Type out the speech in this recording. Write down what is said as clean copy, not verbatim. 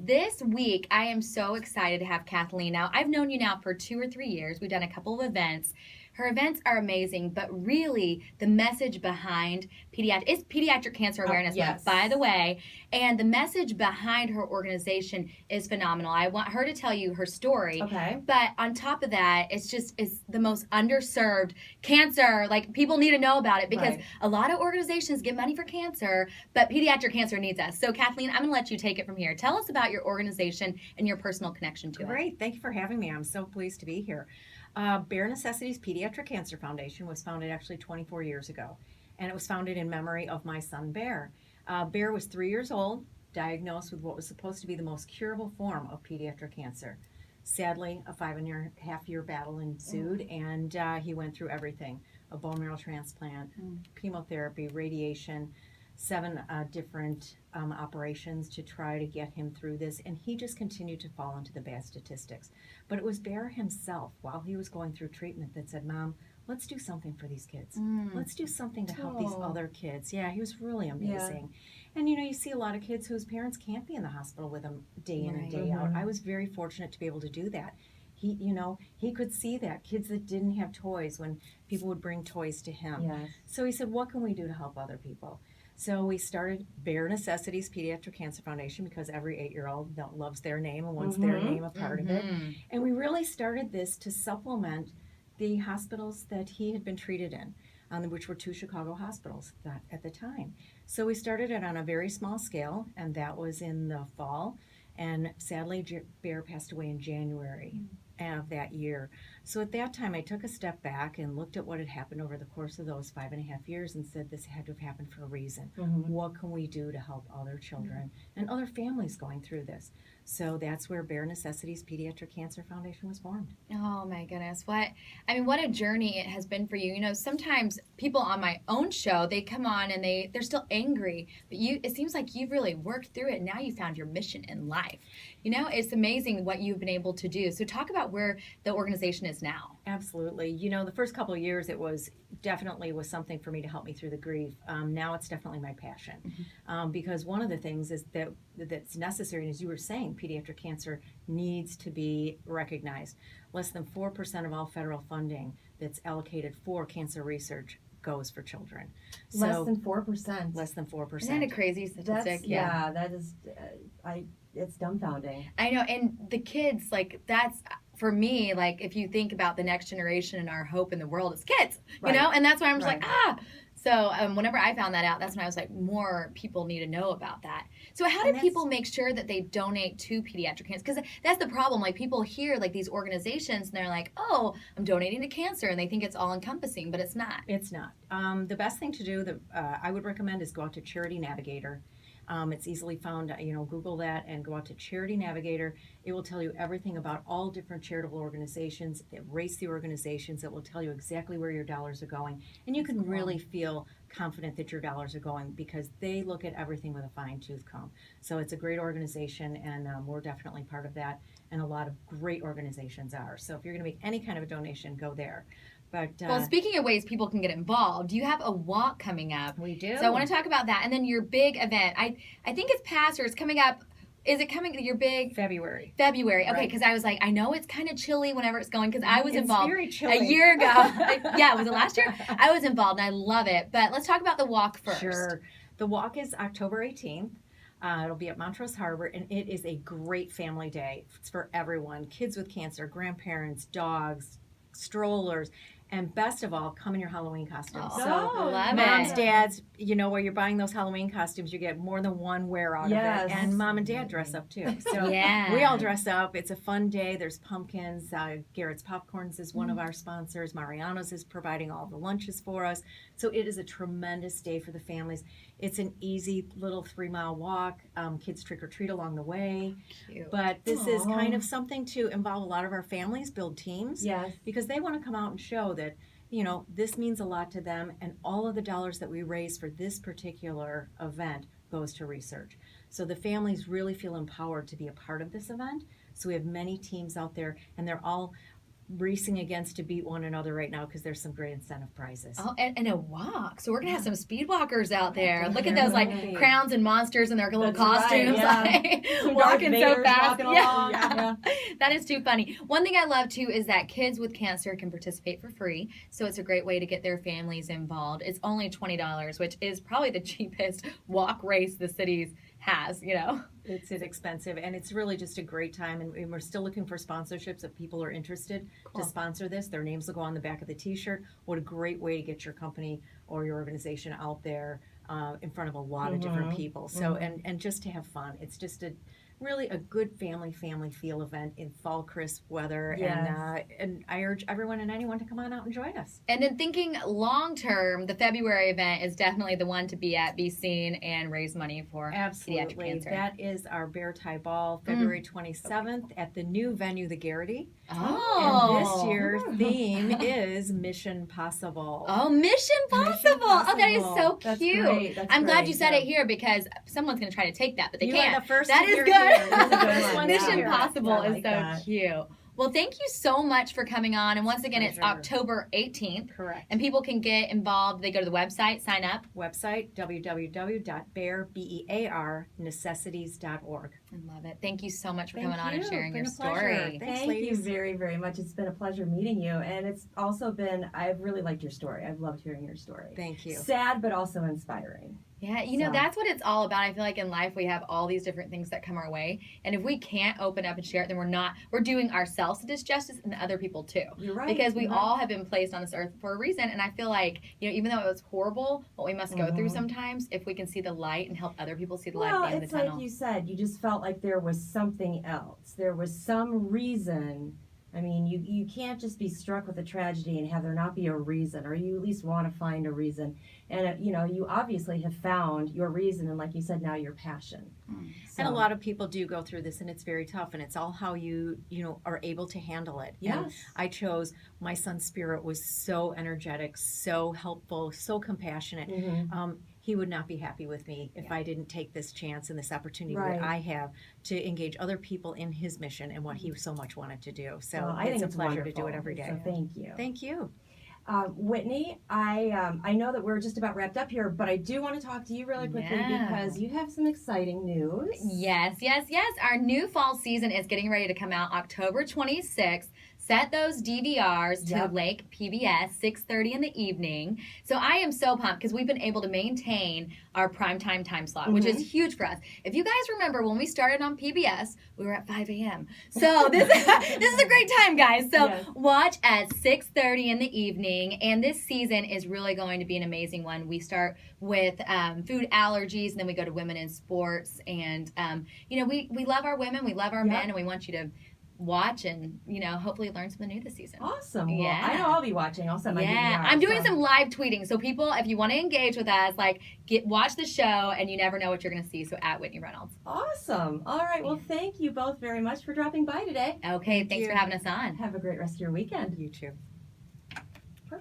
this week, I am so excited to have Kathleen. Now, I've known you now for 2 or 3 years. We've done a couple of events. Her events are amazing, but really the message behind it's Pediatric Cancer Awareness Month, by the way, and the message behind her organization is phenomenal. I want her to tell you her story. Okay. But on top of that, it's the most underserved cancer. Like, people need to know about it because a lot of organizations get money for cancer, but pediatric cancer needs us. So, Kathleen, I'm going to let you take it from here. Tell us about your organization and your personal connection to it. Great. Thank you for having me. I'm so pleased to be here. Bear Necessities Pediatric Cancer Foundation was founded actually 24 years ago, and it was founded in memory of my son, Bear. Bear was 3 years old, diagnosed with what was supposed to be the most curable form of pediatric cancer. Sadly, a 5.5-year battle ensued, and he went through everything: a bone marrow transplant, chemotherapy, radiation, 7 different operations to try to get him through this, and he just continued to fall into the bad statistics. But it was Bear himself, while he was going through treatment, that said, "Mom, let's do something for these kids. Let's do something to help these other kids." Yeah, he was really amazing. And you see a lot of kids whose parents can't be in the hospital with them day in and day out. I was very fortunate to be able to do that. He could see that kids that didn't have toys, when people would bring toys to him. So he said, "What can we do to help other people?" So we started Bear Necessities Pediatric Cancer Foundation because every 8-year-old loves their name and wants their name a part of it. And we really started this to supplement the hospitals that he had been treated in, which were 2 Chicago hospitals at the time. So we started it on a very small scale, and that was in the fall. And sadly, Bear passed away in January of that year. So at that time, I took a step back and looked at what had happened over the course of those 5.5 years and said, this had to have happened for a reason. What can we do to help other children and other families going through this? So that's where Bear Necessities Pediatric Cancer Foundation was formed. Oh my goodness. What a journey it has been for you. Sometimes people on my own show, they come on and they're still angry, but it seems like you've really worked through it, and now you found your mission in life. It's amazing what you've been able to do. So talk about where the organization is now. Absolutely. The first couple of years, it was definitely something for me to help me through the grief. Now it's definitely my passion, because one of the things is that's necessary, and as you were saying, pediatric cancer needs to be recognized. Less than 4% of all federal funding that's allocated for cancer research goes for children. Less than 4%. Less than 4%. Isn't that a crazy statistic? That is, it's dumbfounding. I know, and the kids, that's, for me, if you think about the next generation and our hope in the world, it's kids, and that's why I'm just So whenever I found that out, that's when I was like, more people need to know about that. So how do people make sure that they donate to pediatric cancer? Because that's the problem. People hear these organizations and they're like, oh, I'm donating to cancer, and they think it's all encompassing, but it's not. It's not. The best thing to do that I would recommend is go out to Charity Navigator. It's easily found, Google that and go out to Charity Navigator. It will tell you everything about all different charitable organizations. It rates the organizations. It will tell you exactly where your dollars are going. And you can really feel confident that your dollars are going, because they look at everything with a fine-tooth comb. So it's a great organization, and we're definitely part of that. And a lot of great organizations are. So if you're going to make any kind of a donation, go there. But, well, speaking of ways people can get involved, you have a walk coming up. We do. So I want to talk about that. And then your big event. I think it's past, or it's coming up. Is it coming, your big? February. Okay, because I was like, I know it's kind of chilly whenever it's going, because I was involved very chilly. A year ago. Was it last year? I was involved, and I love it. But let's talk about the walk first. Sure. The walk is October 18th. It'll be at Montrose Harbor, and it is a great family day. It's for everyone: kids with cancer, grandparents, dogs, strollers. And best of all, come in your Halloween costumes. Love moms, it. dads, where you're buying those Halloween costumes, you get more than one wear out of it. And mom and dad dress up too. So we all dress up. It's a fun day. There's pumpkins. Garrett's Popcorns is one of our sponsors. Mariano's is providing all the lunches for us. So it is a tremendous day for the families. It's an easy little 3-mile walk. Kids trick or treat along the way. Cute. But this is kind of something to involve a lot of our families, build teams. Yes. Because they want to come out and show that, this means a lot to them, and all of the dollars that we raise for this particular event goes to research. So the families really feel empowered to be a part of this event. So we have many teams out there, and they're all racing against to beat one another right now because there's some great incentive prizes. Oh, and a walk. So we're gonna have some speed walkers out there. Look at There those like will be. crowns and monsters in their little That's right, costumes, yeah. like, Some walking Darth so Vaders fast. walking Yeah. along, yeah. That is too funny. One thing I love too is that kids with cancer can participate for free. So it's a great way to get their families involved. It's only $20, which is probably the cheapest walk race the cities has, you know. It's inexpensive, and it's really just a great time, and we're still looking for sponsorships if people are interested Cool. to sponsor this. Their names will go on the back of the t-shirt. What a great way to get your company or your organization out there in front of a lot of different people. So and just to have fun. It's just really a good family feel event in fall crisp weather. Yes. And I urge everyone and anyone to come on out and join us. And then thinking long term, the February event is definitely the one to be at, be seen, and raise money for pediatric Absolutely. cancer. That is our Bear Tie Ball, February 27th at the new venue, the Garrity. Oh. And this year's theme is Mission Possible. Oh, Mission Possible. Oh, that is so That's cute. great. That's I'm glad great. you said Yeah. it here because someone's going to try to take that, but they You can't. are the first That to is hear good. it here. That's a good one. Mission Yeah. Possible Yeah, I is like so that. cute. Well, thank you so much for coming on. And once again, it's Pleasure. October 18th. Correct. And people can get involved. They go to the website, sign up. Website www.bearnecessities.org. I love it. Thank you so much for Thank coming on and you. sharing Been your a pleasure. story. Thanks, Thank you ladies. very, very much. It's been a pleasure meeting you. And it's also been, I've really liked your story. I've loved hearing your story. Thank you. Sad, but also inspiring. Yeah, you know, So- that's what it's all about. I feel like in life we have all these different things that come our way. And if we can't open up and share it, then we're doing ourselves a disjustice and other people too. You're right. Because we You're right. all have been placed on this earth for a reason. And I feel like, you know, even though it was horrible, what we must go through Mhm. sometimes, if we can see the light and help other people see the light Well, at the end it's of the like tunnel. you said, you just felt like there was something else. There was some reason. I mean, you can't just be struck with a tragedy and have there not be a reason, or you at least want to find a reason. And, you know, you obviously have found your reason, and like you said, now your passion. And a lot of people do go through this, and it's very tough, and it's all how you are able to handle it. And Yes. I chose, my son's spirit was so energetic, so helpful, so compassionate. Mhm. He would not be happy with me if I didn't take this chance and this opportunity Right. that I have to engage other people in his mission and what he so much wanted to do. So Well, I it's think a it's pleasure wonderful. to do it every day. So thank you. Thank you. Whitney, I know that we're just about wrapped up here, but I do want to talk to you really quickly Yeah. because you have some exciting news. Yes. Our new fall season is getting ready to come out October 26th. Set those DVRs to Yep. Lake PBS, 6:30 in the evening. So I am so pumped because we've been able to maintain our primetime time slot, which is huge for us. If you guys remember when we started on PBS, we were at 5 a.m. So this is a great time, guys. So Yes. watch at 6:30 in the evening. And this season is really going to be an amazing one. We start with food allergies, and then we go to women in sports. And, you know, we love our women, we love our Yep. men, and we want you to watch and, you know, hopefully learn something new this season. Awesome. Well, Yeah. I know I'll be watching. I'll send my Yeah, DVR, I'm doing so. some live tweeting. So people, if you want to engage with us, like watch the show, and you never know what you're going to see. So at Whitney Reynolds. Awesome. All right. Well, thank you both very much for dropping by today. Okay, Thank thanks you. for having us on. Have a great rest of your weekend. You too.